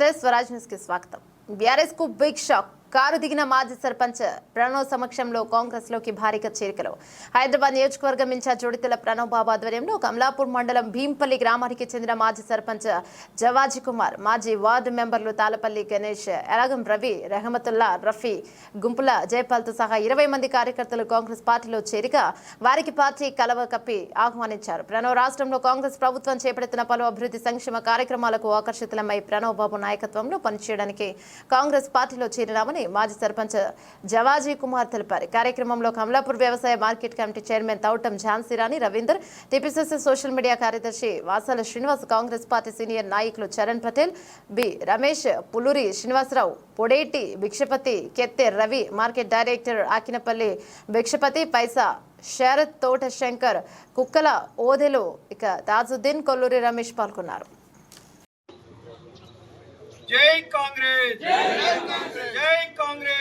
నమస్తే స్వరాజ్ న్యూస్ కి స్వాగతం। బీఆర్ఎస్ కు బిగ్ షాక్। కారు దిగిన మాజీ సర్పంచ్ ప్రణవ్ సమక్షంలో కాంగ్రెస్ లోకి భారీగా చేరికలు। హైదరాబాద్ నియోజకవర్గం ఇన్ఛార్జ్ జోడితెల ప్రణవ్ బాబు ఆధ్వర్యంలో కమలాపూర్ మండలం భీంపల్లి గ్రామానికి చెందిన మాజీ సర్పంచ్ జవాజీ కుమార్, మాజీ వార్డు మెంబర్లు తాలపల్లి గణేష్, ఎలగం రవి, రెహమతుల్లా, రఫీ, గుంపుల జైపాల్తో సహా 20 మంది కార్యకర్తలు కాంగ్రెస్ పార్టీలో చేరిక వారికి పార్టీ కలవ కప్పి ఆహ్వానించారు। ప్రణవ్ రాష్ట్రంలో కాంగ్రెస్ ప్రభుత్వం చేపడుతున్న పలు అభివృద్ధి సంక్షేమ కార్యక్రమాలకు ఆకర్షితులమై ప్రణవ్ బాబు నాయకత్వంలో పనిచేయడానికి కాంగ్రెస్ పార్టీలో చేరినామని మాజీ సర్పంచ్ జవాజీ కుమార్ తెలిపారు। కార్యక్రమంలో కమలాపూర్ వ్యవసాయ market committee chairman Toutam Jhansirani Ravinder, TPCC social media కార్యదర్శి వాసాల శ్రీనివాస్, కాంగ్రెస్ పార్టీ సీనియర్ నాయకులు Charan Patel, B Ramesh, Puluri Srinivasarao, Podeti Bhikshapathi, Kette Ravi, market director Akinapalli Bhikshapathi, Paisa Sharath, Thota Shankar, కుక్కల ఓదెలు, ఇక తాజుద్దీన్, కొల్లూరి రమేష్ పాల్గొన్నారు। జై కాంగ్రెస్, జై కాంగ్రెస్, జై కాంగ్రెస్।